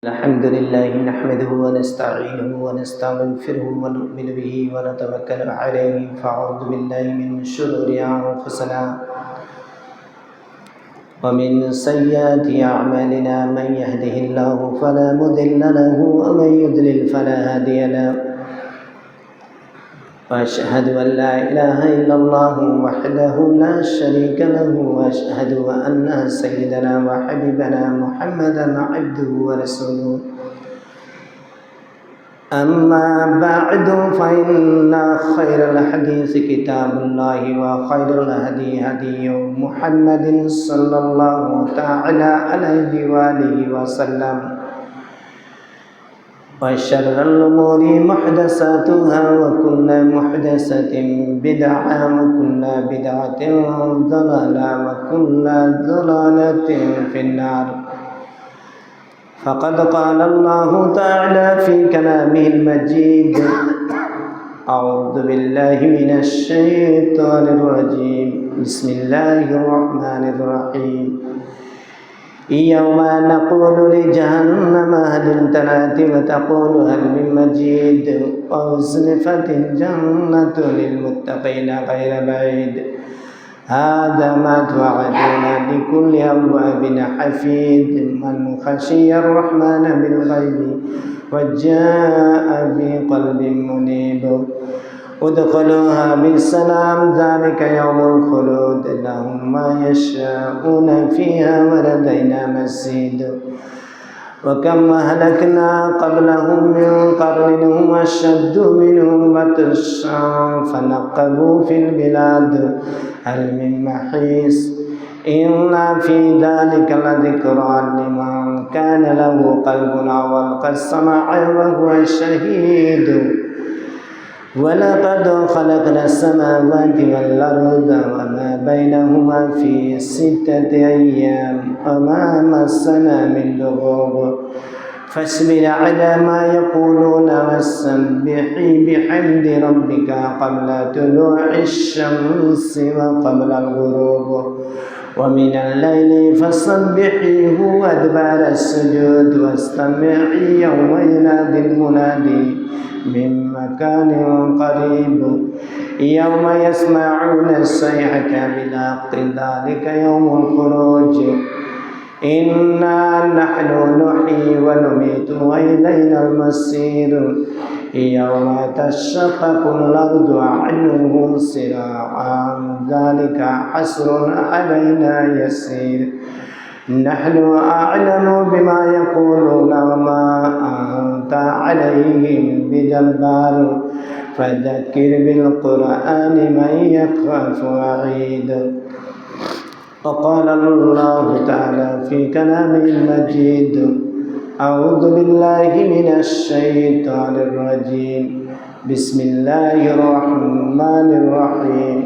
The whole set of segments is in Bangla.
الحمد لله نحمده ونستعينه ونستغفره ونؤمن به ونتوكل عليه فأعوذ بالله من شرور أنفسنا ومن سيئات أعمالنا من يهده الله فلا مضل له ومن يضلل فلا هادي له وأشهد أن لا إله إلا الله وحده لا شريك له وأشهد أن سيدنا وحبيبنا محمدا عبده ورسوله أما بعد فإن خير الحديث كتاب الله وخير الهدي هدي محمد صلى الله تعالى عليه وآله وسلم وشر الأمور محدثاتها وكل محدثة بدعة وكل بدعة ضلالة وكل ضلالة في النار فقد قال الله تعالى في كلامه المجيد أعوذ بالله من الشيطان الرجيم بسم الله الرحمن الرحيم يوم نقول لجهنم هل امتلأت وتقول هل من مزيد وأزلفت الجنة للمتقين غير بعيد هذا ما توعدون لكل أواب حفيظ من خشي الرحمن بالغيب وجاء بقلب منيب ادخلوها بسلام ذلك يوم الخلود لهم ما يشاءون فيها ولدينا مزيد وكم أهلكنا قبلهم من قرن هم أشد منهم بطشا فنقبوا في البلاد هل من محيص إن في ذلك لذكرى لمن كان له قلب أو ألقى السمع وهو شهيد ولقد خلقنا السماوات والأرض وما بينهما في 6 أيام وما مسنا من لغوب فاصبر على ما يقولون وسبح بحمد ربك قبل طلوع الشمس وقبل الغروب ومن الليل فسبحه وأدبار السجود واستمع يوم ينادي المنادي من مكان قريب يوم يسمعون الصيحة بالحق ذلك يوم الخروج إنا نحن نحيي ونميت وإلينا المصير يوم تشقق الأرض عنهم سراعا ذلك حسر علينا يسير نحن أعلم بما يقولون وما أنت عليهم بجبار فذكر بالقرآن من يخاف وعيد وقال الله تعالى في كلامه المجيد أعوذ بالله من الشيطان الرجيم بسم الله الرحمن الرحيم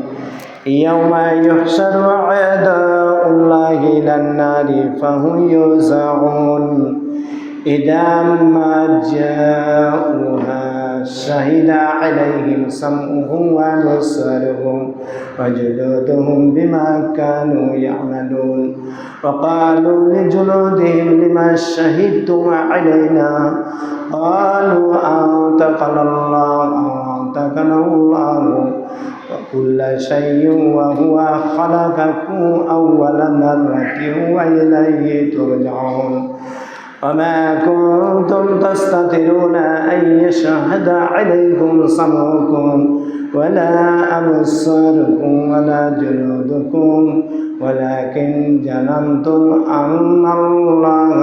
يوم يحشر أعداء الله إلى النار فهم يوزعون إذا ما جاءوها شهد عليهم سمعهم وأبصارهم وجلودهم بما كانوا يعملون وقالوا لجلودهم لما شهدتم علينا قالوا أنطقنا الله وكل شيء وهو خلقكم أول مرة وإليه ترجعون وما كنتم تستترون أن يشهد عليكم سمعكم ولا أبصاركم ولا جلودكم ولكن ظننتم أن الله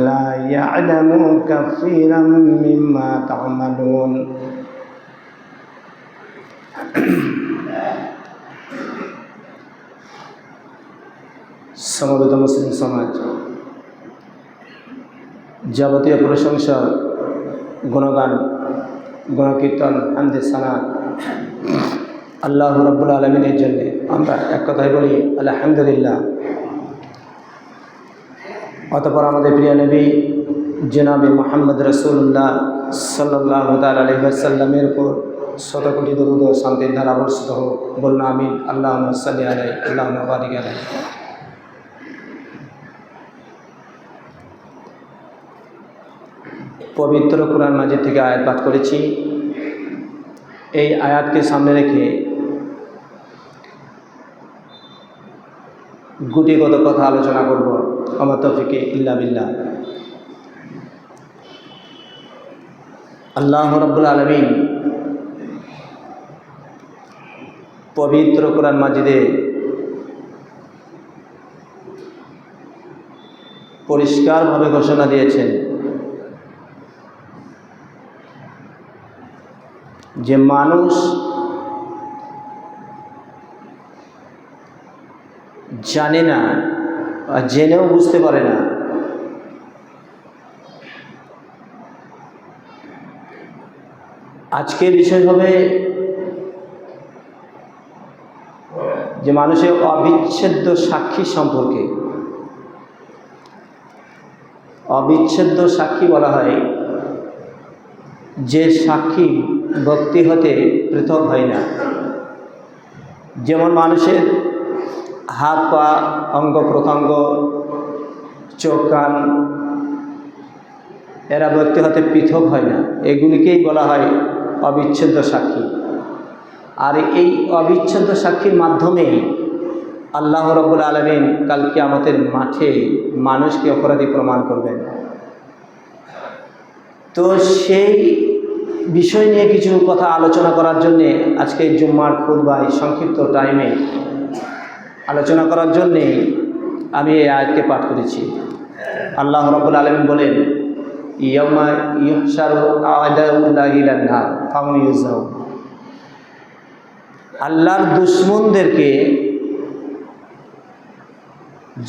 لا يعلم كثيرا مما تعملون সমবেত মুসলিম সমাজ যাবতীয় প্রশংসা গুণগান গুণকীর্তন হামদে সানা আল্লাহ রাব্বুল আলামিনের জন্য আমরা এক কথায় বলি আলহামদুলিল্লাহ। অতঃপর আমাদের প্রিয় নবী জনাবে মুহাম্মদ রাসূলুল্লাহ সাল্লাল্লাহু তাআলা আলাইহি ওয়াসাল্লামের উপর শত কোটি দরুদ ও শান্তির ধারা বর্ষিত হোক। বলুন আমিন। আল্লাহুম্মা সাল্লি আলাইহি আল্লাহুম্মা বারিক আলাইহি। পবিত্র কোরআন মাজিদ থেকে আয়াত পাঠ করেছি। এই আয়াতকে সামনে রেখে গুটিগত কথা আলোচনা করব। আমার তৌফিকে ইল্লা বিল্লাহ। আল্লাহ রাব্বুল আলামিন পবিত্র কোরআন মাজিদে পরিষ্কারভাবে ঘোষণা দিয়েছেন যে মানুষ জানে না, জেনেও বুঝতে পারে না আজকের বিষয় হবে যে মানুষের অবিচ্ছেদ্য সাক্ষী সম্পর্কে। অবিচ্ছেদ্য সাক্ষী বলা হয় যে সাক্ষী ব্যক্তি হতে পৃথক হয় না। যেমন মানুষের হাত পা, অঙ্গ প্রত্যঙ্গ, চোখ কান, এরা ব্যক্তি হতে পৃথক হয় না। এগুলিকেই বলা হয় অবিচ্ছেদ্য সাক্ষী। আর এই অবিচ্ছেদ্য সাক্ষীর মাধ্যমে আল্লাহ রাব্বুল আলামিন কাল কিয়ামতের মাঠে মানুষকে অপরাধী প্রমাণ করবেন। তো সেই বিষয় নিয়ে কিছু কথা আলোচনা করার জন্যে আজকে জুম্মার খুতবায় সংক্ষিপ্ত টাইমে আলোচনা করার জন্যে আমি এই আয়াতকে পাঠ করেছি। আল্লাহ রাব্বুল আলামিন বলেন, ইয়াউমা ইউহশারু আ'দাউল্লাহি ইলান নার ফাহুম ইউজাউন। আল্লাহর দুশমনদেরকে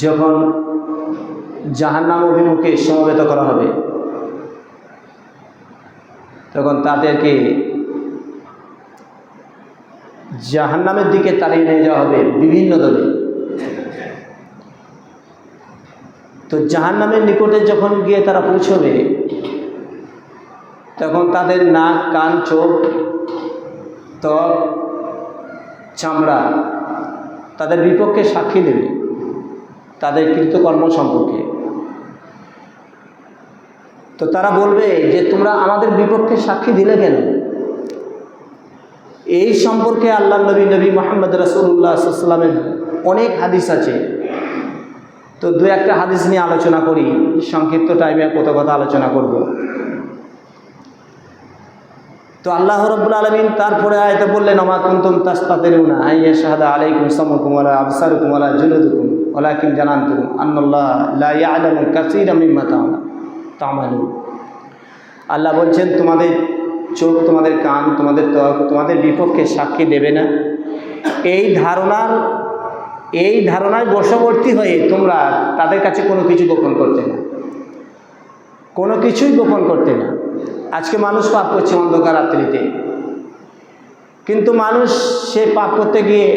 যখন জাহান্নাম অভিমুখে সমবেত করা হবে, তখন তাদেরকে জাহান্নামের দিকে তাড়িয়ে নিয়ে যাওয়া হবে বিভিন্ন দলে। তো জাহান্নামের নিকটে যখন গিয়ে তারা পৌঁছবে, তখন তাদের নাক, কান, চোখ, ত্বক, চামড়া তাদের বিপক্ষে সাক্ষী দেবে তাদের কৃতকর্ম সম্পর্কে। তো তারা বলবে যে তোমরা আমাদের বিপক্ষে সাক্ষী দিলে কেন? এই সম্পর্কে আল্লাহ নবী মুহাম্মদ রাসূলুল্লাহ সাল্লাল্লাহু আলাইহি ওয়াসাল্লামের অনেক হাদিস আছে। তো দু একটা হাদিস নিয়ে আলোচনা করি, সংক্ষিপ্ত টাইমে কত কথা আলোচনা করব। তো আল্লাহ রাব্বুল আলামিন তারপরে আয়াতে বললেন, আমা কুনতুম তাস্তাতিরুনা আন ইয়াশহাদা আলাইকুম সামউকুম ওয়া আবসারুকুম ওয়া জুলুদুকুম ওয়ালাকিন জানানতুম আন্নাল্লাহ লা ইয়ালামু কাসীরাম মিম্মা তা'মালুন। আল্লাহ বলছেন, তোমাদের চোখ, তোমাদের কান, তোমাদের ত্বক তোমাদের বিপক্ষে সাক্ষী দেবে না। এই ধারণায় বশবর্তী হয়ে তোমরা তাদের কাছে কোনো কিছু গোপন করতে না, কোনো কিছুই গোপন করতে না। আজকে মানুষ পাপ করছে অন্ধকার রাত্রিতে, কিন্তু মানুষ সে পাপ করতে গিয়ে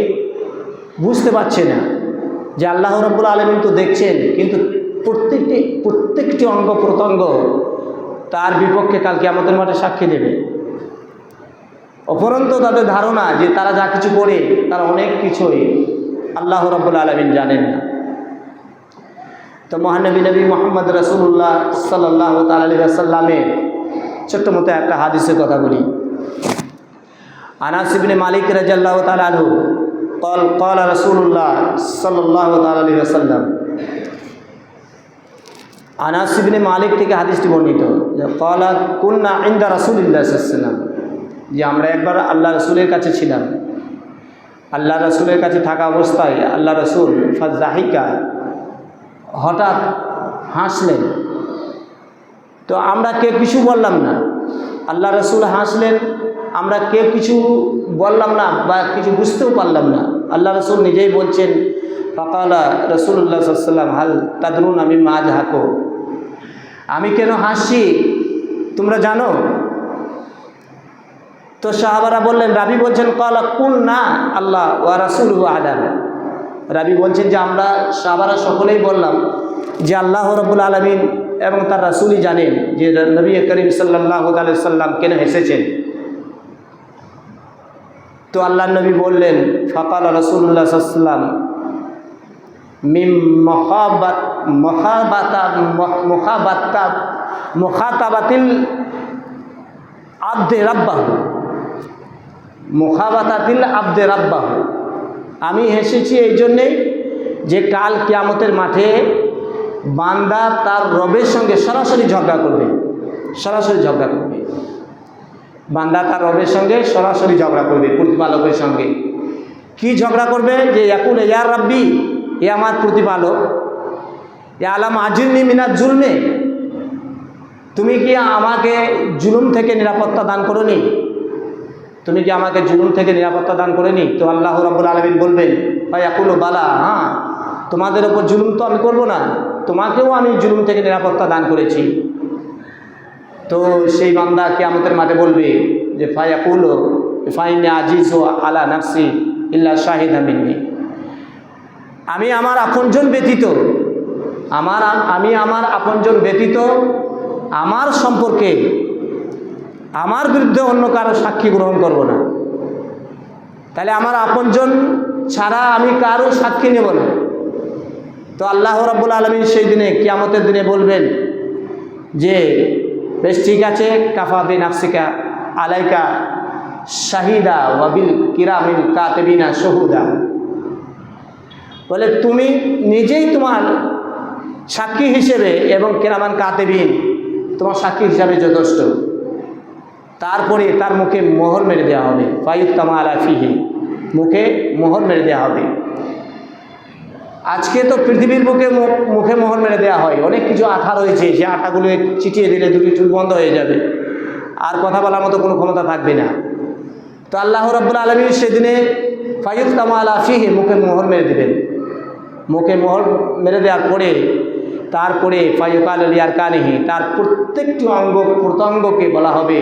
বুঝতে পারছে না যে আল্লাহ রাব্বুল আলামিন তো দেখছেন, কিন্তু প্রত্যেকটি অঙ্গ প্রত্যঙ্গ তার বিপক্ষে কাল কিয়ামতের মাঠে সাক্ষী দেবে। অপরন্ত তাদের ধারণা যে তারা যা কিছু করে তারা অনেক কিছুই আল্লাহ রাব্বুল আলামিন জানেন না। তো মহানবী মুহাম্মদ রাসূলুল্লাহ সাল্লাল্লাহু তাআলা আলাইহি ওয়াসাল্লামের ছোট্ট মতো একটা হাদিসের কথা বলি। আনাস ইবনে মালিক রাদিয়াল্লাহু তাআলা আনহু قال رسول الله صلى الله عليه وسلم। আনাস ইবনে মালিক থেকে হাদিসটি বর্ণিত যে قال كنا عند رسول الله صلى الله عليه وسلم, যে আমরা একবার আল্লাহ রাসূলের কাছে ছিলাম। আল্লাহ রাসূলের কাছে থাকা অবস্থায় আল্লাহ রাসূল ফাযাহিকা, হঠাৎ হাসলেন। তো আমরা কেউ কিছু বললাম না, আল্লাহ রাসূল হাসলেন, আমরা কেউ কিছু বললাম না বা কিছু বুঝতেও পারলাম না। আল্লাহ রাসূল নিজেই বলছেন, ফাকালা রাসূলুল্লাহ সাল্লাল্লাহু আলাইহি ওয়াসাল্লাম হাল তাদরুনা মিম্মা আযহাকু, আমি কেন হাসি তোমরা জানো? তো সাহাবারা বললেন, রাবি বলছেন ক্বালা কুলনা আল্লাহ ওয়া রাসূলুহু আ'লাম। রাবি বলছেন যে আমরা সাহাবারা সকলেই বললাম যে আল্লাহ রাব্বুল আলামিন এবং তার রাসূলই জানেন যে নবী করিম সাল্লাল্লাহু আলাইহি ওয়াসাল্লাম কেন হেসেছেন। তো আল্লাহ নবী বললেন, ফাকালা রাসূলুল্লাহ সাল্লাল্লাহু আলাইহি ওয়াসাল্লাম মিম মুখাতাবাতিল আব্দে রাব্বাহু, মুখাবাতাতিল আব্দে রাব্বাহু। আমি হেসেছি এই জন্যেই যে কাল কিয়ামতের মাঠে বান্দা তার রবের সঙ্গে সরাসরি ঝগড়া করবে, সরাসরি ঝগড়া করবে। বান্দা তার রবের সঙ্গে সরাসরি ঝগড়া করবে, প্রতিপালকের সঙ্গে। কি ঝগড়া করবে? যে ইয়াকুল ইয়া রাব্বি, এ আমার প্রতিপালক, ইয়া আলাম আজিরনি মিনাজ জুলমে, তুমি কি আমাকে জুলুম থেকে নিরাপত্তা দান করোনি? তুমি কি আমাকে জুলুম থেকে নিরাপত্তা দান করেনি? তো আল্লাহ রাব্বুল আলামিন বলবেন ফায়াকুলু বালা, হ্যাঁ তোমাদের ওপর জুলুম তো আমি করব না, তোমাকেও আমি জুলুম থেকে নিরাপত্তা দান করেছি। তো সেই বান্দা কিয়ামতের মাঠে বলবে যে ফায়াকুলু ফাইন্নী আজিজু আলা নাফসি ইল্লা শাহিদা মিন্নি, আমি আমার আপনজন ব্যতীত, আমি আমার আপনজন ব্যতীত আমার সম্পর্কে আমার বিরুদ্ধে অন্য কারো সাক্ষী গ্রহণ করব না। তাহলে আমার আপনজন ছাড়া আমি কারো সাক্ষী নেব না। তো আল্লাহ রাব্বুল আলামিন সেই দিনে কিয়ামতের দিনে বলবেন যে বেশ ঠিক আছে, কাফা বিনাফসিকা আলাইকা শাহিদা ওয়াবিল কিরামিল কাতিবিনা শহুদা, বলে তুমি নিজেই তোমার সাক্ষী হিসেবে এবং কিরামান কাতিবিন তোমার সাক্ষী হিসাবে যথেষ্ট। তারপরে তার মুখে মোহর মেরে দেওয়া হবে, ফায়ুক্তামা আলা ফিহি, মুখে মোহর মেরে দেওয়া হবে। আজকে তো পৃথিবীর মুখে মোহর মেরে দেওয়া হয়, অনেক কিছু আঠা রয়েছে, সে আঠাগুলো চিটিয়ে দিলে দুটি চুল বন্ধ হয়ে যাবে, আর কথা বলার মতো কোনো ক্ষমতা থাকবে না। তো আল্লাহ রাব্বুল আলামিন সেদিনে ফায়ুক্তামা আলা ফিহি, মুখে মোহর মেরে দেবেন। মুখে মোহর মেরে দেওয়ার পরে তারপরে ফায়ুকাল লিয়ার কানিহি, তার প্রত্যেকটি অঙ্গ প্রত্যঙ্গকে বলা হবে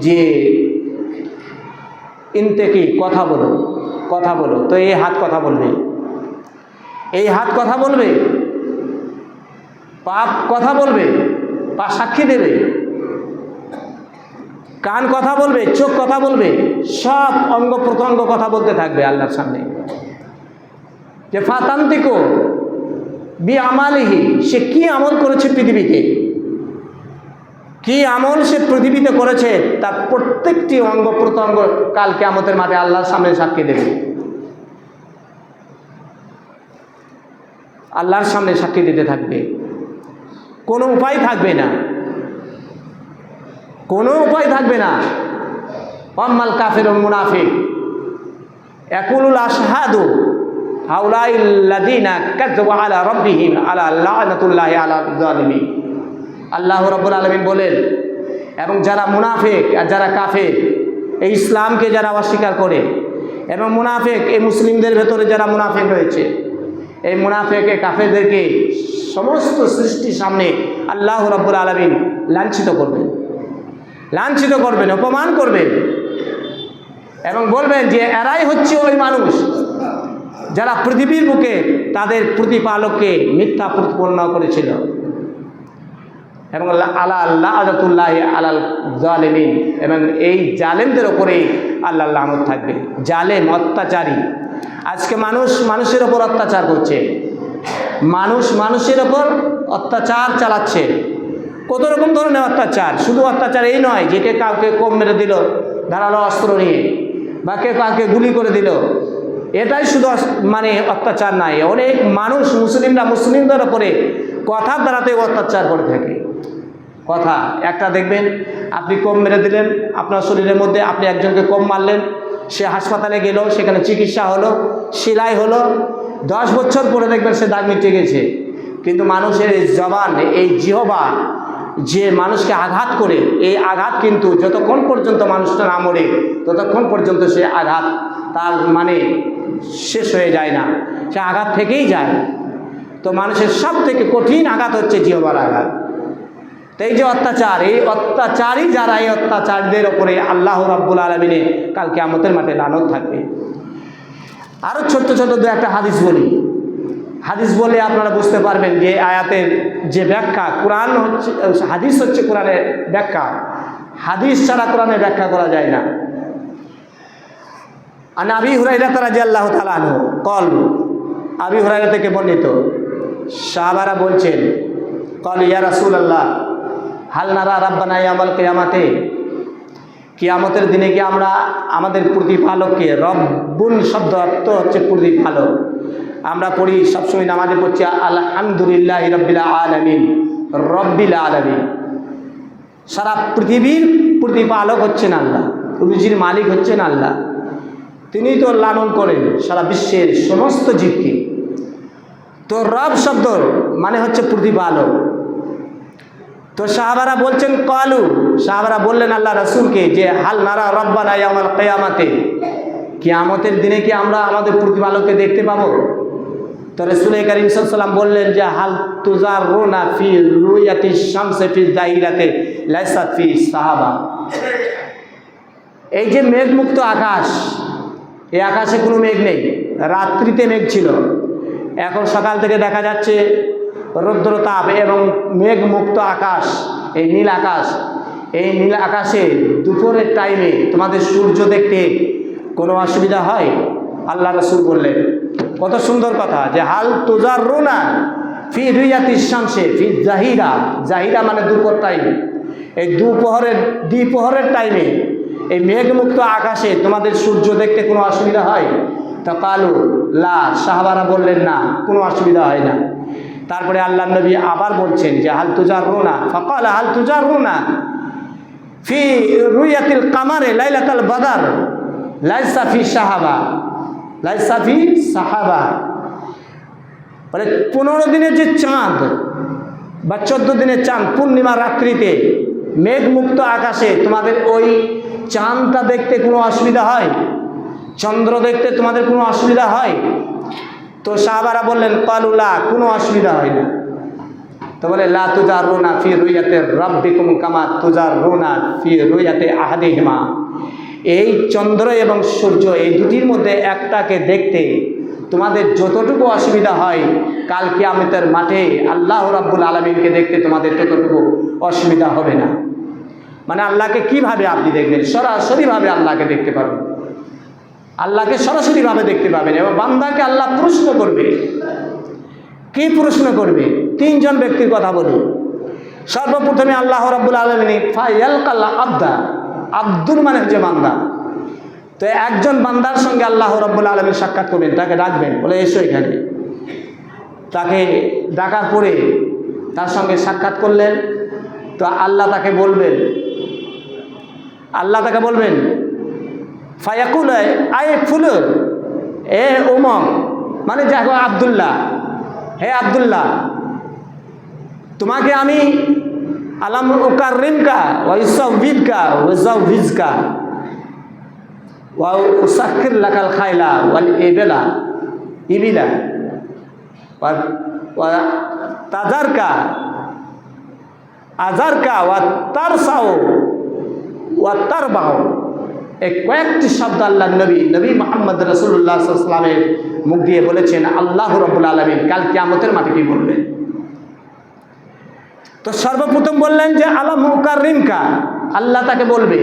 যে ইনতেকি, কথা বলো, কথা বলো। তো এই হাত কথা বলবে, এই হাত কথা বলবে, পা কথা বলবে, পা সাক্ষী দেবে, কান কথা বলবে, চোখ কথা বলবে, সব অঙ্গ প্রত্যঙ্গ কথা বলতে থাকবে আল্লাহর সামনে। যে ফাতান্তিকো বি আমালিহি, সে কি আমল করেছে পৃথিবীতে, কি আমল সে পৃথিবীতে করেছে, তার প্রত্যেকটি অঙ্গ প্রত্যঙ্গ কাল কিয়ামতের মাঠে আল্লাহর সামনে সাক্ষী দেবে, আল্লাহর সামনে সাক্ষী দিতে থাকবে। কোনো উপায় থাকবে না, কোনো উপায় থাকবে না। আম্মাল কাফিরুল মুনাফিক ইয়াকুলুল আশহাদু হাউলাইল্লাযীনা কাযযাবু আলা রাব্বিহিম আলা লা'নাতুল্লাহি আলা যালিমিন। আল্লাহ রাব্বুল আলামিন বলেন, এবং যারা মুনাফিক আর যারা কাফের, এই ইসলামকে যারা অস্বীকার করে, এবং মুনাফিক এই মুসলিমদের ভেতরে যারা মুনাফিক রয়েছে, এই মুনাফিক কাফেরদেরকে সমস্ত সৃষ্টির সামনে আল্লাহ রাব্বুল আলামিন লাঞ্ছিত করবেন, লাঞ্ছিত করবেন, অপমান করবেন, এবং বলবেন যে এরাই হচ্ছে ওই মানুষ যারা পৃথিবীর বুকে তাদের প্রতিপালককে মিথ্যা প্রতিপন্ন করেছিল। এবং আলা লা'নাতুল্লাহি আলাল যালিমিন, এবং এই জালেমদের ওপরেই আল্লাহর লানত থাকবে। জালেম, অত্যাচারী। আজকে মানুষ মানুষের ওপর অত্যাচার করছে, মানুষ মানুষের ওপর অত্যাচার চালাচ্ছে। কত রকম ধরনের অত্যাচার, শুধু অত্যাচার এই নয় যে কে কাউকে কোপ মেরে দিল ধারালো অস্ত্র নিয়ে, বা কে কাউকে গুলি করে দিল, এটাই শুধু মানে অত্যাচার নাই। অনেক মানুষ, মুসলিমরা মুসলিমদের ওপরে কথার দ্বারাতে অত্যাচার করে থাকে। কথা একটা দেখবেন, আপনি কোপ মেরে দিলেন আপনার শরীরের মধ্যে, আপনি একজনকে কোপ মারলেন, সে হাসপাতালে গেল, সেখানে চিকিৎসা হলো, সেলাই হলো, 10 বছর পরে দেখবেন সে দাগ মিটে গেছে। কিন্তু মানুষের এই জবান, এই জিহবা যে মানুষকে আঘাত করে, এই আঘাত কিন্তু যতক্ষণ পর্যন্ত মানুষটা না মরে ততক্ষণ পর্যন্ত সে আঘাত তার মানে শেষ হয়ে যায় না, সে আঘাত থেকেই যায়। তো মানুষের সব থেকে কঠিন আঘাত হচ্ছে জিহবার আঘাত। তো এই যে অত্যাচার, এই অত্যাচারী যারা, এই অত্যাচারীদের ওপরে আল্লাহ রাব্বুল আলামিনের কাল কিয়ামতের মাঠে লানত থাকবে। আরও ছোট্ট ছোট্ট দু একটা হাদিস বলি, হাদিস বলে আপনারা বুঝতে পারবেন যে আয়াতের যে ব্যাখ্যা, কোরআন হচ্ছে, হাদিস হচ্ছে কোরআনের ব্যাখ্যা, হাদিস ছাড়া কোরআনের ব্যাখ্যা করা যায় না। আন আবি হুরায়রা রাদিয়াল্লাহু তাআলা আনহু কল, আবি হুরায়রা থেকে বর্ণিত, সাহাবারা বলছেন, কল ইয়া রাসূলুল্লাহ হাল নারা রাব্বানা ইয়াউমাল কিয়ামাতে, কিয়ামতের দিনে কি আমরা আমাদের প্রতিপালককে, রব্বুন শব্দ অর্থ হচ্ছে প্রতিপালক। আমরা পড়ি সবসময় নামাজে পড়ছি আলহামদুলিল্লাহি রাব্বিল আলামিন, রব্বিল আলামিন। সারা পৃথিবীর প্রতিপালক হচ্ছেন আল্লাহ, রুজির মালিক হচ্ছেন আল্লাহ। তিনি তো লালন করেন সারা বিশ্বের সমস্ত জীবকে। তো রব শব্দ মানে হচ্ছে প্রতিপালক। তো সাহাবারা বলছেন কালু, সাহাবারা বললেন আল্লাহ রাসূলকে যে হাল নারা রব্বানা ইয়াউমাল কিয়ামাতে, কিয়ামতের দিনে কি আমরা আমাদের প্রতিপালককে দেখতে পাবো? তো রাসূল করিম সাল্লাল্লাহু আলাইহি ওয়াসাল্লাম বললেন যে হাল তুজারুনা ফি রুয়াতি শামসি ফি যাহিরাতে লাইসাত ফি সাহাবা। এই যে মেঘমুক্ত আকাশ, এই আকাশে কোনো মেঘ নেই, রাত্রিতে মেঘ ছিল, এখন সকাল থেকে দেখা যাচ্ছে রৌদ্রতাপ এবং মেঘমুক্ত আকাশ। এই নীল আকাশ, এই নীল আকাশে দুপুরের টাইমে তোমাদের সূর্য দেখতে কোনো অসুবিধা হয়? আল্লাহ রাসূল বললেন, কত সুন্দর কথা, যে হাল তুজারুনা ফি রুয়াতি শামসি ফি জাহিরা, জাহিরা মানে দুপুর টাইম, এই দ্বিপ্রহরের টাইমে এই মেঘমুক্ত আকাশে তোমাদের সূর্য দেখতে কোনো অসুবিধা হয়? তা কালু লা, সাহাবারা বললেন না, কোনো অসুবিধা হয় না। তারপরে আল্লাহ নবী আবার বলছেন যে হাল তুজারুনা, ফাকালা হাল তুজারুনা ফি রুয়াতিল কামারে লাইলাতাল বাদর লাইসা ফি সাহাবা, লাইসা ফি সাহাবা। মানে 15 দিনের যে চাঁদ বা 14 দিনের চাঁদ, পূর্ণিমা রাত্রিতে মেঘমুক্ত আকাশে তোমাদের ওই চাঁদটা দেখতে কোনো অসুবিধা হয়? চন্দ্র দেখতে তোমাদের কোনো অসুবিধা হয়? তো সাহাবারা বললেন কালুলা, কোনো অসুবিধা হয় না। তো বলে লা তুজারুনা ফি রুয়াতি রাব্বিকুম কামা তুজারুনা ফি রুয়াতি আহাদিহিমা। এই চন্দ্র এবং সূর্য, এই দুটির মধ্যে একটাকে দেখতে তোমাদের যতটুকু অসুবিধা হয়, কাল কিয়ামতের মাঠে আল্লাহ রাব্বুল আলামিনকে দেখতে তোমাদের ততটুকু অসুবিধা হবে না। মানে আল্লাহকে কিভাবে আপনি দেখবেন? সরাসরিভাবে আল্লাহকে দেখতে পাবেন, আল্লাহকে সরাসরিভাবে দেখতে পাবেন। এবং বান্দাকে আল্লাহ প্রশ্ন করবে। কি প্রশ্ন করবে? 3 জন ব্যক্তির কথা বলি। সর্বপ্রথমে আল্লাহ রাব্বুল আলামিন ফায়ালকাল আবদা, আব্দুল মানে হচ্ছে বান্দা। তো একজন বান্দার সঙ্গে আল্লাহ রাব্বুল আলামিন সাক্ষাৎ করবেন, তাকে ডাকবেন, বলে এসো এখানে। তাকে ডাকার পরে তার সঙ্গে সাক্ষাৎ করলেন। তো আল্লাহ তাকে বলবেন ফায়াকুল আয় ফুল এ ওমম, মানে দেখো আব্দুল্লাহ, হে আব্দুল্লাহ, তোমাকে আমি আলাম উকাররিমকা ওয়া ইউসাউবিদকা ওয়া জাউবিজকা ওয়া উসাক্কির লাকাল খাইলা ওয়াল ইবিলা ওয়া তাজারকা আজারকা ওয়া তারসাও ওয়া তারবাও। এই কয়েকটি শব্দ আল্লাহ নবী মুহাম্মদ রাসূলুল্লাহ সাল্লাল্লাহু আলাইহি ওয়াসাল্লামের মুখ দিয়ে বলেছেন আল্লাহ রাব্বুল আলামিন কাল কিয়ামতের মাঠে কি বলবেন। তো সর্বপ্রথম বললেন যে আলাম উকাররিমকা, আল্লাহ তাকে বলবে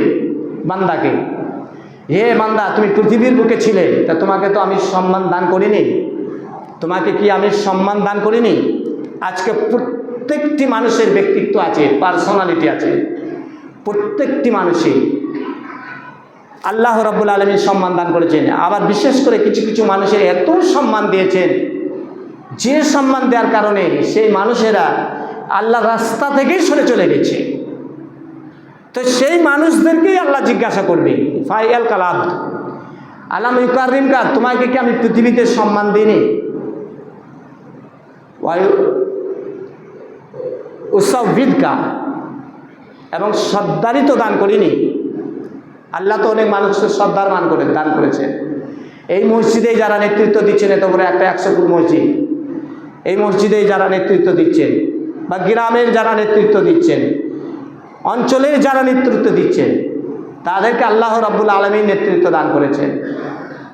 বান্দাকে, হে বান্দা, তুমি পৃথিবীর বুকে ছিলে, তা তোমাকে তো আমি সম্মান দান করিনি? তোমাকে কি আমি সম্মান দান করিনি? আজকে প্রত্যেকটি মানুষের ব্যক্তিত্ব আছে, পার্সোনালিটি আছে, প্রত্যেকটি মানুষই আল্লাহ রাব্বুল আলামিন সম্মান দান করেছেন। আবার বিশেষ করে কিছু কিছু মানুষের এত সম্মান দিয়েছেন, যে সম্মান দেওয়ার কারণে সেই মানুষেরা আল্লাহর রাস্তা থেকেই সরে চলে গেছে। তো সেই মানুষদেরকেই আল্লাহ জিজ্ঞাসা করবে ফায়াল কালাব আলাম ইউকাররিমকা, তোমাকে কি আমি পৃথিবীতে সম্মান দিইনি? উসাউবিদকা, এবং সদ্দারিত দান করিনি? আল্লাহ তো অনেক মানুষকে শ্রদ্ধার দান করেছেন। এই মসজিদেই যারা নেতৃত্ব দিচ্ছেন, এত বড় একটা 100 ফুট মসজিদ, এই মসজিদেই যারা নেতৃত্ব দিচ্ছেন, বা গ্রামের যারা নেতৃত্ব দিচ্ছেন, অঞ্চলের যারা নেতৃত্ব দিচ্ছেন, তাদেরকে আল্লাহ রাব্বুল আলামিন নেতৃত্ব দান করেছেন।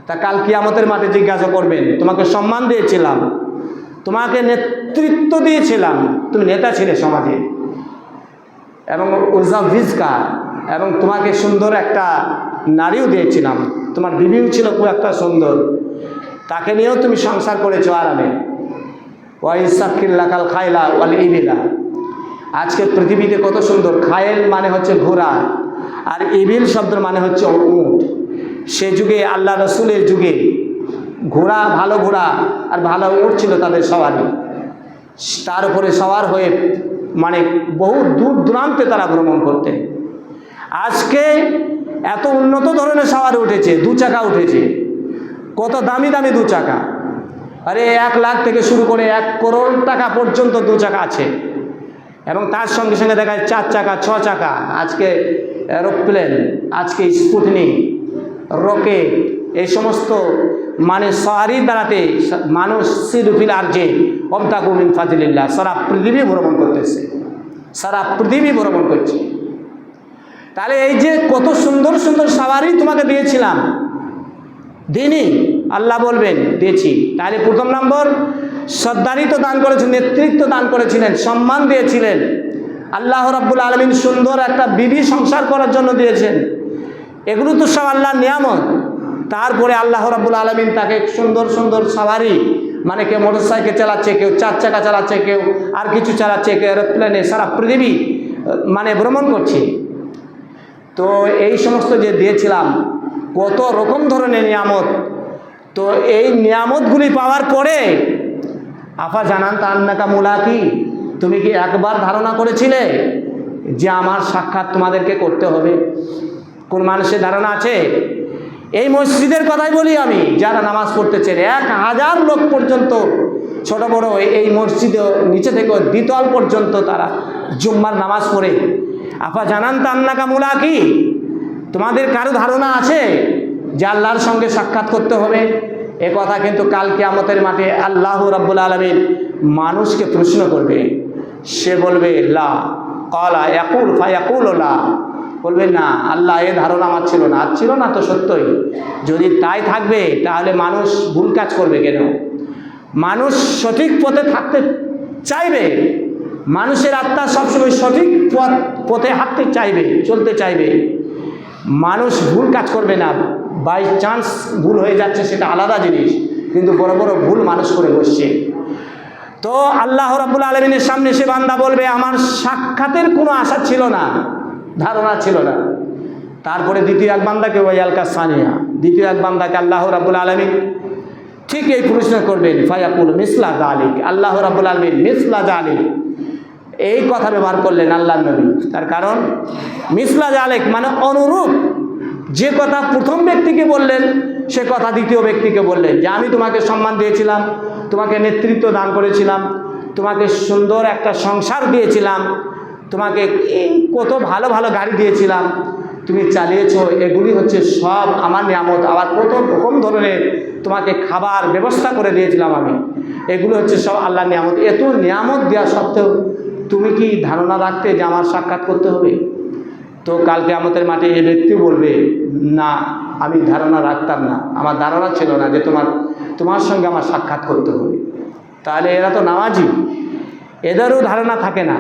তা কাল কিয়ামতের মাঠে জিজ্ঞাসা করবেন, তোমাকে সম্মান দিয়েছিলাম, তোমাকে নেতৃত্ব দিয়েছিলাম, তুমি নেতা ছিলে সমাজে, এবং উজাভিজকা, এবং তোমাকে সুন্দর একটা নারীও দিয়েছিলাম, তোমার বিবিও ছিল খুব একটা সুন্দর, তাকে নিয়েও তুমি সংসার করেছো আরামে। ওয়াইসাকিল লাকাল খাইলা ওয়াল ইবিলা, আজকে পৃথিবীতে কত সুন্দর, খায়েল মানে হচ্ছে ঘোড়া, আর ইবিল শব্দ মানে হচ্ছে উট। সে যুগে আল্লাহ রসুলের যুগে ঘোড়া, ভালো ঘোড়া আর ভালো উট ছিল তাদের সওয়ারি। তার উপরে সওয়ার হয়ে মানে বহু দূর দূরান্তে তারা ভ্রমণ করতেন। আজকে এত উন্নত ধরনের সওয়ারি উঠেছে, 2 চাকা উঠেছে, কত দামি দামি 2 চাকা। আরে 1 লাখ থেকে শুরু করে 1 করোড় টাকা পর্যন্ত 2 চাকা আছে। এবং তার সঙ্গে সঙ্গে দেখা যায় 4 চাকা, 6 চাকা, আজকে এরোপ্লেন, আজকে স্পুটনিক, রকেট, এই সমস্ত মানে সওয়ারির দ্বারাতে মানুষ সিরুফিল আরজে অবতাগু মিন ফাজিলিল্লাহ, সারা পৃথিবী ভ্রমণ করতেছে, সারা পৃথিবী ভ্রমণ করছে। তাহলে এই যে কত সুন্দর সুন্দর সওয়ারি তোমাকে দিয়েছিলাম, দিনই আল্লাহ বলবেন দিয়েছি। তাহলে প্রথম নম্বর সর্দারিত্ব দান করেছেন, নেতৃত্ব দান করেছিলেন, সম্মান দিয়েছিলেন। আল্লাহ রাব্বুল আলামিন সুন্দর একটা বিবি সংসার করার জন্য দিয়েছেন, এগুলো তো সব আল্লাহর নিয়ামত। তারপরে আল্লাহ রাব্বুল আলামিন তাকে সুন্দর সুন্দর সওয়ারি, মানে কেউ মোটরসাইকেল চালাচ্ছে, কেউ 4 চাকা চালাচ্ছে, কেউ আর কিছু চালাচ্ছে, কেউ এরোপ্লেনে সারা পৃথিবী মানে ভ্রমণ করছে। তো এই সমস্ত যে দিয়েছিলাম, কত রকম ধরনের নিয়ামত। তো এই নিয়ামতগুলি পাওয়ার পরে আফা জানান তা আন্নাকা মুলাকি, তুমি কি একবার ধারণা করেছিলে যে আমার সাক্ষাৎ তোমাদেরকে করতে হবে? কোন মানুষের ধারণা আছে? এই মসজিদের কথাই বলি আমি, যারা নামাজ পড়তেছেন 1000 লোক পর্যন্ত, ছোট বড় এই মসজিদে নিচে থেকে দ্বিতল পর্যন্ত তারা জুম্মার নামাজ পড়ে। আফা জানান তা আন্নাকা মুলাকি, তোমাদের কারো ধারণা আছে যে আল্লাহর সঙ্গে সাক্ষাৎ করতে হবে? এ কথা কিন্তু কাল কিয়ামতের মাঠে আল্লাহ রাব্বুল আলামিন মানুষকে প্রশ্ন করবে। সে বলবে লা, ক্বালা ইয়াকুল ফায়াকুল লা, বলবে না আল্লাহ, এ ধারণা আমার ছিল না। আর ছিল না তো সত্যই, যদি তাই থাকবে তাহলে মানুষ ভুল কাজ করবে কেন? মানুষ সঠিক পথে থাকতে চাইবে, মানুষের আত্মা সবসময় সঠিক পথে হাঁটতে চাইবে, চলতে চাইবে। মানুষ ভুল কাজ করবে না, বাই চান্স ভুল হয়ে যাচ্ছে সেটা আলাদা জিনিস, কিন্তু বড় বড় ভুল মানুষ করে বসছে। তো আল্লাহ রাব্বুল আলামিনের সামনে সে বান্দা বলবে আমার সাক্ষাতের কোনো আশা ছিল না, ধারণা ছিল না। তারপরে দ্বিতীয় এক বান্দাকে ওয়াইয়ালকা সানিয়া, দ্বিতীয় এক বান্দাকে আল্লাহ রাব্বুল আলামিন ঠিক এই প্রশ্ন করবেন, ফায়াকুল মিসলা যালিক, আল্লাহ রাব্বুল আলামিন মিসলা যালিক এই কথা ব্যবহার করলেন আল্লাহর নবী। তার কারণ মিসলা যালিক মানে অনুরূপ, যে কথা প্রথম ব্যক্তিকে বললেন সে কথা দ্বিতীয় ব্যক্তিকে বললেন, যে আমি তোমাকে সম্মান দিয়েছিলাম, তোমাকে নেতৃত্ব দান করেছিলাম, তোমাকে সুন্দর একটা সংসার দিয়েছিলাম, তোমাকে এই কত ভালো ভালো গাড়ি দিয়েছিলাম, তুমি চালিয়েছো, এগুলি হচ্ছে সব আমার নিয়ামত। আবার কত রকম ধরনের তোমাকে খাবার ব্যবস্থা করে দিয়েছিলাম আমি, এগুলো হচ্ছে সব আল্লাহর নিয়ামত। এত নিয়ামত দেওয়া সত্ত্বেও তুমি কি ধারণা রাখতে যে আমার সাক্ষাৎ করতে হবে? তো কাল কিয়ামতের মাঠে এই ব্যক্তি বলবে না, আমি ধারণা রাখতাম না, আমার ধারণা ছিল না যে তোমার সঙ্গে আমার সাক্ষাৎ করতে হবে। তাহলে এরা তো নামাজি, এদেরও ধারণা থাকে না,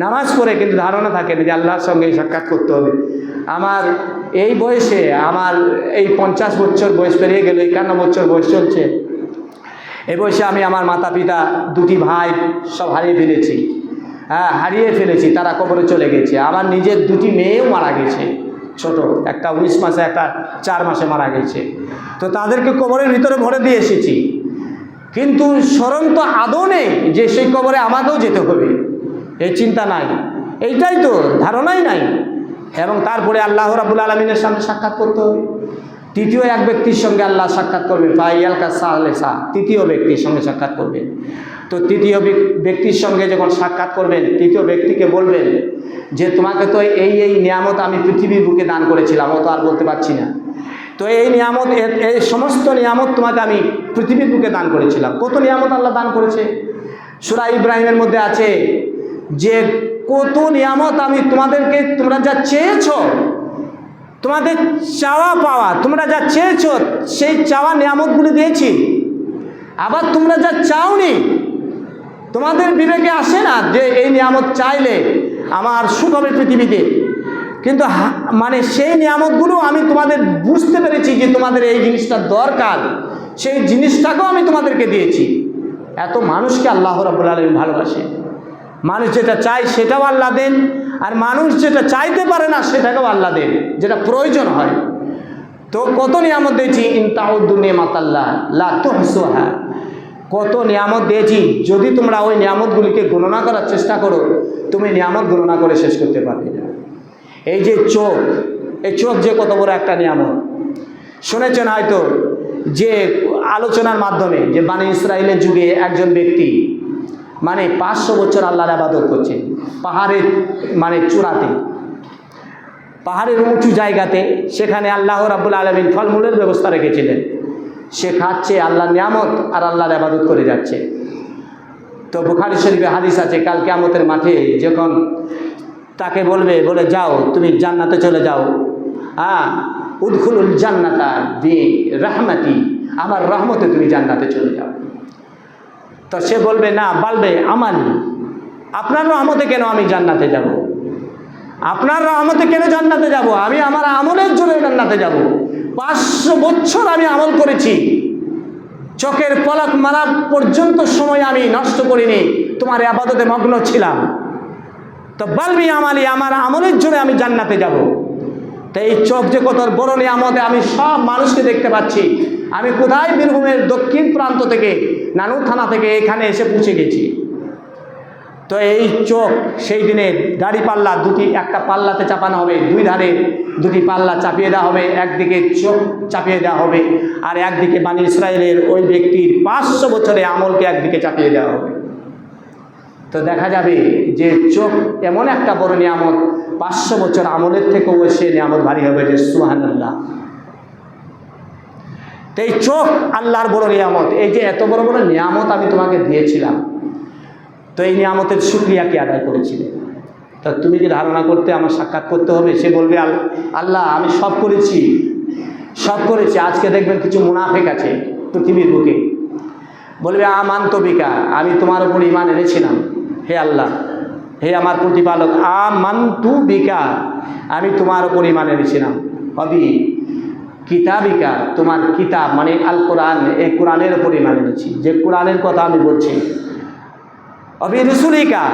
নামাজ পড়ে কিন্তু ধারণা থাকে না যে আল্লাহর সঙ্গে সাক্ষাৎ করতে হবে। আমার এই বয়সে, আমার এই 50 বছর বয়স পেরিয়ে গেল, 51 বছর বয়স চলছে, এই বয়সে আমি আমার মাতা পিতা, 2টি ভাই সব হারিয়ে ফেলেছি। হারিয়ে ফেলেছি, তারা কবরে চলে গেছে। আমার নিজের 2টি মেয়েও মারা গেছে, ছোট, একটা 19 মাসে, একটা 4 মাসে মারা গেছে। তো তাদেরকে কবরের ভিতরে ভরে দিয়ে এসেছি, কিন্তু স্মরণ তো আদৌ নেই যে সেই কবরে আমাকেও যেতে হবে, এই চিন্তা নাই, এইটাই তো ধারণাই নাই। এবং তারপরে আল্লাহ রাব্বুল আলামিনের সামনে সাক্ষাৎ করতে হবে। তৃতীয় এক ব্যক্তির সঙ্গে আল্লাহ সাক্ষাৎ করবেন, ফাইয়ালকা সালেসা, তৃতীয় ব্যক্তির সঙ্গে সাক্ষাৎ করবেন। তো তৃতীয় ব্যক্তির সঙ্গে যখন সাক্ষাৎ করবেন, তৃতীয় ব্যক্তিকে বলবেন যে তোমাকে তো এই নিয়ামত আমি পৃথিবীর বুকে দান করেছিলাম, ও তো আর বলতে পারছি না। তো এই নিয়ামত, এই সমস্ত নিয়ামত তোমাকে আমি পৃথিবীর বুকে দান করেছিলাম। কত নিয়ামত আল্লাহ দান করেছে, সূরা ইব্রাহিমের মধ্যে আছে যে কত নিয়ামত আমি তোমাদেরকে, তোমরা যা চেয়েছো, তোমাদের চাওয়া পাওয়া, তোমরা যা চেয়েছো সেই চাওয়া নিয়ামতগুলি দিয়েছি। আবার তোমরা যা চাওনি, তোমাদের বিবেকে আসে না যে এই নিয়ামত চাইলে আমার সুখ হবে পৃথিবীতে, কিন্তু মানে সেই নিয়ামতগুলো আমি তোমাদের বুঝতে পেরেছি যে তোমাদের এই জিনিসটা দরকার, সেই জিনিসটাকেও আমি তোমাদেরকে দিয়েছি। এত মানুষকে আল্লাহ রাব্বুল আলামিন ভালোবাসে, মানুষ যেটা চায় সেটাও আল্লাহ দেন, আর মানুষ যেটা চাইতে পারে না সেটাকেও আল্লাহ দেন, যেটা প্রয়োজন হয়। তো কত নিয়ামত দিয়েছি, ইন তাউদ্দু নিমাতাল্লাহ লা তুহসুহা, কত নিয়ামত দিয়েছি, যদি তোমরা ওই নিয়ামতগুলিকে গণনা করার চেষ্টা করো তুমি নিয়ামত গণনা করে শেষ করতে পারবে না। এই যে চোখ, এই চোখ যে কত বড় একটা নিয়ামত। শুনেছেন হয়তো যে আলোচনার মাধ্যমে যে বানি ইসরায়েলের যুগে একজন ব্যক্তি মানে 500 বছর আল্লাহর ইবাদত করছে পাহাড়ের মানে চূড়াতে, পাহাড়ের উঁচু জায়গাতে, সেখানে আল্লাহ রাব্বুল আলামিন ফলমূলের ব্যবস্থা রেখেছিলেন। সে খাচ্ছে আল্লাহর নিয়ামত আর আল্লাহর ইবাদত করে যাচ্ছে। তো বুখারী শরীফে হাদিস আছে, কাল কিয়ামতের মাঠে যখন তাকে বলে যাও তুমি জান্নাতে চলে যাও, উদখুলুল জান্নাতা বি রাহমাতি, আমার রহমতে তুমি জান্নাতে চলে যাও। তো সে বলবে না, বলবে আমানি, আপনার রহমতে কেন আমি জান্নাতে যাব, আপনার রহমতে কেন জান্নাতে যাব, আমি আমার আমলের জন্য জান্নাতে যাব। 500 বছর আমি আমল করেছি, চোখের পলক মারা পর্যন্ত সময় আমি নষ্ট করিনি, তোমার ইবাদতে মগ্ন ছিলাম। তো বলবি আমালি, আমার আমলের জন্য আমি জান্নাতে যাব। তো এই চোখ যে কত বড় নিয়ামতে, আমি সব মানুষকে দেখতে পাচ্ছি। আমি কোথায় বীরভূমের দক্ষিণ প্রান্ত থেকে নানুর থানা থেকে এখানে এসে পৌঁছে গেছি। তো এই চোখ সেই দিনে দাড়ি পাল্লা দুটি, একটা পাল্লাতে চাপানো হবে, দুই ধারে দুটি পাল্লা চাপিয়ে দেওয়া হবে, একদিকে চোখ চাপিয়ে দেওয়া হবে, আর একদিকে বানি ইসরায়েলের ওই ব্যক্তির 500 বছরের আমলকে একদিকে চাপিয়ে দেওয়া হবে। তো দেখা যাবে যে চোখ এমন একটা বড় নিয়ামত, 500 বছর আমলের থেকেও সে নিয়ামত ভারী হবে, যে সুবহানাল্লাহ। তো এই চোখ আল্লাহর বড় নিয়ামত। এই যে এত বড় বড় নিয়ামত আমি তোমাকে দিয়েছিলাম, তো এই নিয়ামতের শুকরিয়া কি আদায় করেছিলে? তা তুমি যে ধারণা করতে আমার সাক্ষাৎ করতে হবে, সে বলবে আল্লাহ আমি সব করেছি, আজকে দেখবেন কিছু মুনাফিক আছে পৃথিবীর বুকে, বলবে আমান্ত বিকা, আমি তোমার উপর ঈমান এনেছিলাম, হে আল্লাহ, হে আমার প্রতিপালক, আমান্তু বিকা, আমি তোমার উপর ঈমান এনেছিলাম, অবি কিতাবিকা, তোমার কিতাব মানে আল কোরআন, এই কোরআনের উপর ঈমান এনেছি, যে কোরআনের কথা আমি বলছি, অবি রসুলিকা,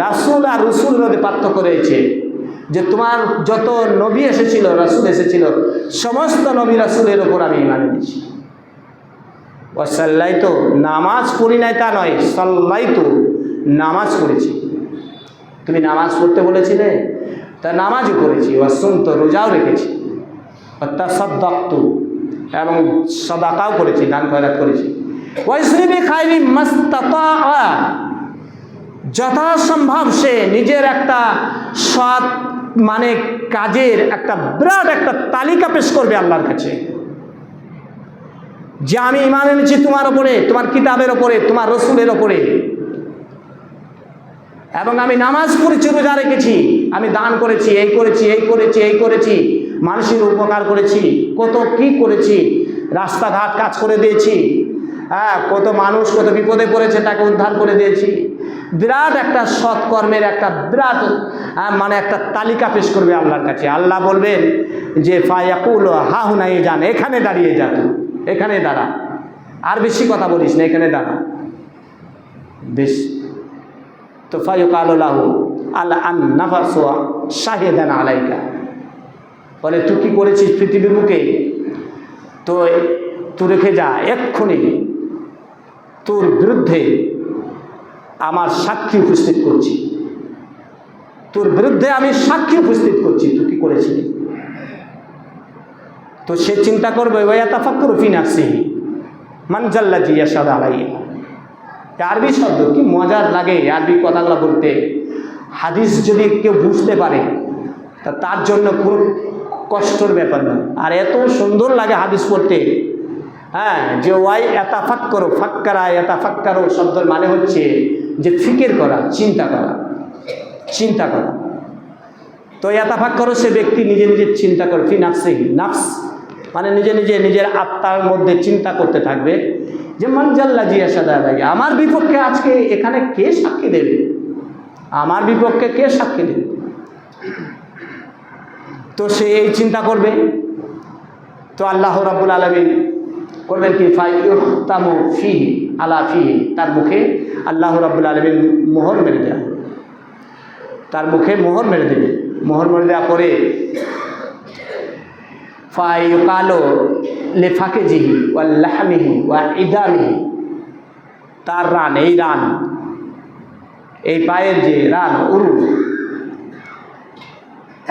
রাসূল আর রসুল মধ্যে পার্থক্য রয়েছে, যে তোমার যত নবী এসেছিল, রাসূল এসেছিল, সমস্ত নবী রাসূলের উপর আমি ঈমান এনেছি। ওয়াসাল্লাইতু, নামাজ পড়ি নাই তা নয়, সাল্লাইতু, নামাজ পড়েছি। তুমি নামাজ পড়তে বলেছিলে, তা নামাজও করেছি। ওয়াসুমতু, রোজাও রেখেছি। ওয়াতাসাদ্দাকতু, এবং সাদাকাও করেছি, দান খয়রাত করেছি। ওয়াসরিবি খায়রি মাস্তাতা, যথাসম্ভব সে নিজের একটা সৎ মানে কাজের একটা বিরাট একটা তালিকা পেশ করবে আল্লাহর কাছে, যে আমি ঈমান এনেছি তোমার ওপরে, তোমার কিতাবের ওপরে, তোমার রসুলের ওপরে, এবং আমি নামাজ পড়েছি, রোজা রেখেছি, আমি দান করেছি, এই করেছি, মানুষের উপকার করেছি, কত কি করেছি, রাস্তাঘাট কাজ করে দিয়েছি, কত মানুষ কত বিপদে পড়েছে তাকে উদ্ধার করে দিয়েছি। বিরাট একটা সৎকর্মের একটা বিরাট মানে একটা তালিকা পেশ করবে আল্লাহর কাছে। আল্লাহ বলবেন যে ফায়াকুল হা হুনাই যান, এখানে দাঁড়িয়ে যা, তুই এখানে দাঁড়া, আর বেশি কথা বলিস না, এখানে দাঁড়া বেশ। তো ফায়ুকালুল্লাহু আলা আন নাফাসু শাহিদান আলাইকা, বলে তুই কি করেছিস পৃথিবীর মুখে, তো তুই রেখে যা, এক্ষুনি তোর বিরুদ্ধে আমার সাক্ষী উপস্থিত করছি, তোর বিরুদ্ধে আমি সাক্ষী উপস্থিত করছি, তুই কি করেছিলি। তো সে চিন্তা করবে, ওয়াতাফাক্কারু ফি নাফসিহি মান জাল্লাযী ইয়াশহাদু আলাইহি। আরবি শব্দ কি মজার লাগে, আরবি কথাগুলো বলতে। হাদিস যদি কেউ বুঝতে পারে তা তার জন্য কোনো কষ্টের ব্যাপার না, আর এত সুন্দর লাগে হাদিস পড়তে। যে ইয়াতাফাক্কারু, ইয়াতাফাক্কারু শব্দের মানে হচ্ছে যে ফিকির করা, চিন্তা করা। তো ইয়াতাফাক্কারু সে ব্যক্তি নিজে নিজে চিন্তা করে, ফি নাফসিহি, নাফস মানে নিজের আত্মার মধ্যে চিন্তা করতে থাকবে যে মান জাল্লাযী ইয়াশহাদু আলাইহি, আমার বিপক্ষে আজকে এখানে কে সাক্ষী দেবে, আমার বিপক্ষে কে সাক্ষী দেবে। তো সে এই চিন্তা করবে। তো আল্লাহ রাব্বুল আলামিন করবেন কি ফায়ুখতামু ফিহি আলা ফিহি, তার মুখে আল্লাহ রাব্বুল আলামিন মোহর মেরে দেওয়া, তার মুখে মোহর মেরে দেবে। মোহর মেরে দেওয়া পরে ফায়ুকালো লিফাকিজিহি ওয়া লাহমিহি ওয়া ইদামিহি, তার রান, এই রান, এই পায়ের যে রান উরু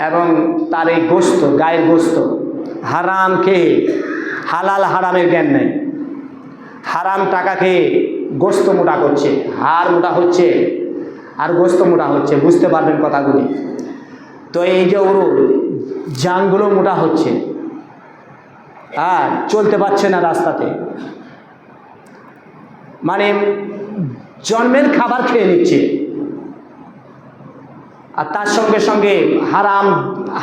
এবং তার এই গোস্ত, গায়ের গোস্ত, হারাম খেয়ে, হালাল হারামের জ্ঞান নেই, হারাম টাকা খেয়ে গোস্ত মোটা করছে, হাড় মোটা হচ্ছে আর গোস্ত মোটা হচ্ছে, বুঝতে পারবেন কথাগুলি। তো এই যে উরু জানগুলো মোটা হচ্ছে আর চলতে পারছে না রাস্তাতে, মানে জন্মের খাবার খেয়ে নিচ্ছে, আর তার সঙ্গে সঙ্গে হারাম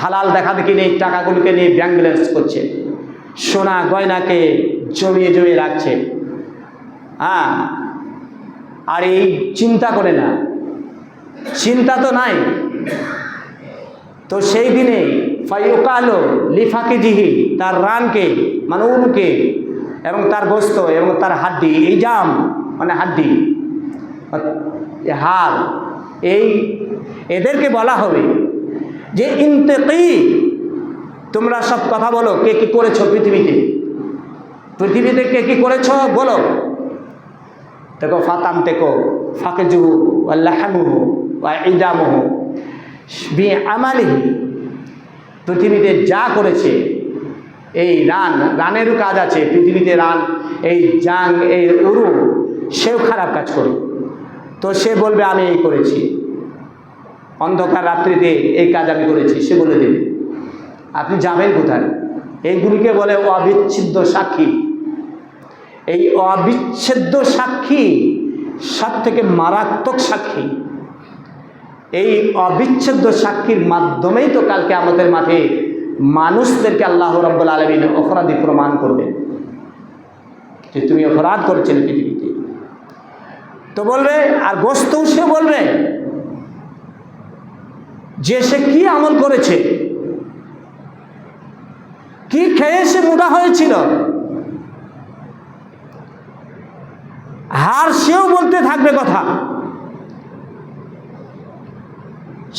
হালাল দেখা দেখি নেই, টাকাগুলোকে নিয়ে ব্যাংক ব্যালেন্স করছে, সোনা গয়নাকে জমিয়ে জমিয়ে রাখছে। আর এই চিন্তা করে না, চিন্তা তো নাই। তো সেই দিনে ফায়ুকালো লিফাকিজিহি, তার রানকে মানে উরুকে এবং তার গোস্ত এবং তার হাড্ডি, এই জাম মানে হাড্ডি, হাড়, এই এদেরকে বলা হবে যে ইনতেকি, তোমরা সব কথা বলো, কে কি করেছো পৃথিবীতে, পৃথিবীতে কে কি করেছো বলো। দেখো ফাতাম তেকো ফাকেজুহু ওয়া লাহমুহু ওয়া ইদামুহু বিআমালিহি, পৃথিবীতে যা করেছে, এই রানেরও কাজ আছে পৃথিবীতে, রান, এই জাং, এই উরু, সেও খারাপ কাজ করে। তো সে বলবে আমি এই করেছি, অন্ধকার রাত্রিতে এই কাজ আমি করেছি, সে বলে দেবে। আপনি যাবেন কোথায়? এইগুলিকে বলে অবিচ্ছেদ্য সাক্ষী। এই অবিচ্ছেদ্য সাক্ষী সব থেকে মারাত্মক সাক্ষী। এই অবিচ্ছেদ্য সাক্ষীর মাধ্যমেই তো কালকে আমাদের মাঠে মানুষদেরকে আল্লাহ রাব্বুল আলামিন অপরাধী প্রমাণ করবেন যে তুমি অপরাধ করেছিলে পৃথিবীতে। তো বলবে, আর গোস্তও সে বলবে যে সে কি আমল করেছে, কি খেয়ে সে মোটা হয়েছিল, হার সেও বলতে থাকবে কথা,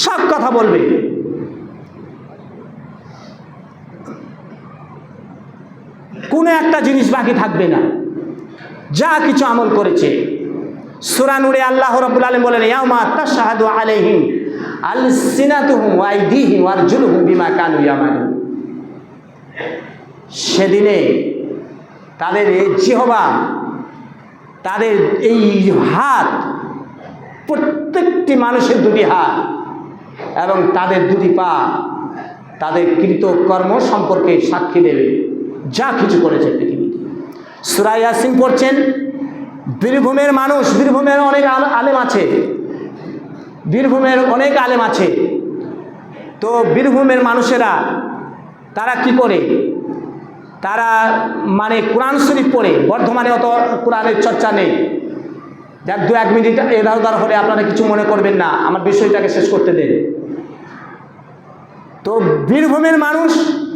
সব কথা বলবে। কোনো একটা জিনিস বাকি থাকবে না, যা কিছু আমল করেছে। সূরা নূরে আল্লাহ রাব্বুল আলামিন বলেন ইয়াউমা তাশহাদু আলাইহিম আলসিনাতুহুম ওয়া আইদিহিম ওয়া আরজুলুহুম বিমা কানু ইয়ামালুন, সেদিনে তাদের এই জিহ্বা, তাদের এই হাত, প্রত্যেকটি মানুষের দুটি হাত এবং তাদের দুটি পা তাদের কৃত কর্ম সম্পর্কে সাক্ষী দেবে, যা কিছু করেছে পৃথিবীতে। সূরা ইয়াসিন পড়ছেন, বীরভূমের মানুষ, বীরভূমের অনেক আলেম আছে, বীরভূমের অনেক আলেম আছে। তো বীরভূমের মানুষেরা তারা কি করে, তারা মানে কোরআন শরীফ পড়ে। বর্ধমানে অত কোরআনের চর্চা নেই, যাক 2-1 মিনিট এধার ওধার হলে আপনারা কিছু মনে করবেন না, আমার বিষয়টাকে শেষ করতে দেন। তো বীরভূমের মানুষ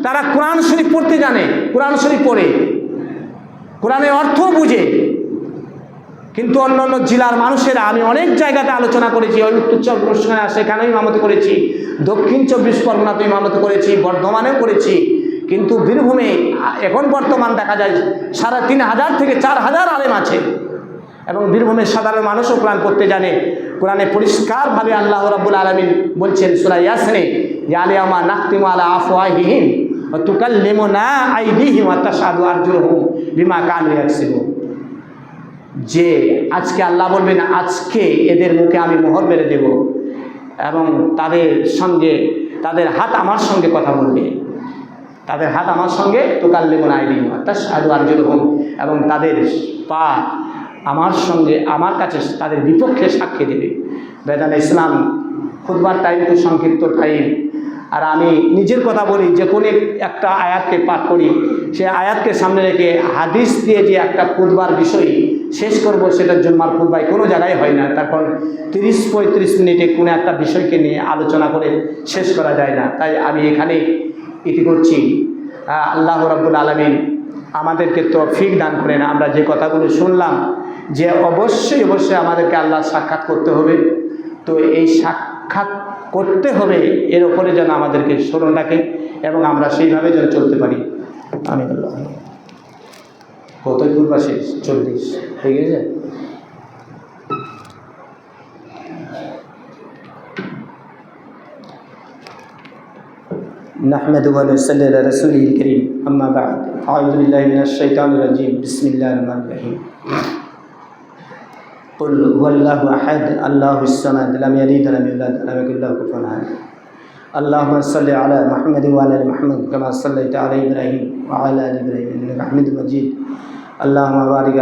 তারা কোরআন শরীফ পড়তে জানে, কোরআন শরীফ পড়ে, কোরআনের অর্থ বুঝে। কিন্তু অন্য অন্য জেলার মানুষেরা, আমি অনেক জায়গাতে আলোচনা করেছি, ওই উত্তর চব্বিশ পরগনা সেখানেও ইমামতি করেছি, দক্ষিণ 24 পরগনাতে ইমামতি করেছি, বর্ধমানেও করেছি। কিন্তু বীরভূমে এখন বর্তমান দেখা যায় 3500 থেকে 4000 আলেম আছে, এবং বীরভূমের সাধারণ মানুষও কোরআন পড়তে জানে। কোরআনে পরিষ্কারভাবে আল্লাহ রাব্বুল আলামিন বলছেন সূরা ইয়াসিনে যে আলিয়ামা নাখতিমু আলা আফওয়াহিহিম ওয়া তুকাল্লিমুনা আইদিহিম ওয়া তাশহাদু আরজুলুহুম বিমা কানু ইয়াকসিবুন, যে আজকে আল্লাহ বলবেন আজকে এদের মুখে আমি মোহর মেরে দেব এবং তাদের সঙ্গে, তাদের হাত আমার সঙ্গে কথা বলবে, তাদের হাত আমার সঙ্গে তুকাল্লিমুনা আইদিহিম ওয়া তাশহাদু আরজুলুহুম, এবং তাদের পা আমার সঙ্গে, আমার কাছে তাদের বিপক্ষে সাক্ষী দেবে। বেদান ইসলাম খুতবার টাইম তো সংক্ষিপ্ত টাইম, আর আমি নিজের কথা বলি, যে কোনো একটা আয়াতকে পাঠ করি, সে আয়াতকে সামনে রেখে হাদিস দিয়ে যে একটা খুতবার বিষয় শেষ করব, সেটার জন্য আমার খুতবাই কোনো জায়গায় হয় না। তার কারণ 30-35 মিনিটে কোনো একটা বিষয়কে নিয়ে আলোচনা করে শেষ করা যায় না। তাই আমি এখানে ইতি করছি। আল্লাহ রাব্বুল আলামিন আমাদেরকে তৌফিক দান করেন। আমরা যে কথাগুলো শুনলাম যে অবশ্যই অবশ্যই আমাদেরকে আল্লাহ সাক্ষাৎ করতে হবে, তো এই সাক্ষাৎ করতে হবে এর উপরে যেন আমাদেরকে স্মরণ রাখে এবং আমরা সেইভাবে যেন চলতে পারি। আমি আল্লাহ কতই পূর্বা শেষ 40 হয়ে গেছে। نحمده ونصلي على رسوله الكريم أما بعد أعوذ بالله من الشيطان الرجيم بسم الله الرحمن الرحيم قل هو الله أحد الله الصمد لم يلد ولم يولد ولم يكن له كفوا أحد اللهم صل على محمد وعلى آل محمد كما صليت على إبراهيم وعلى آل إبراهيم إنك حميد مجيد اللهم بارك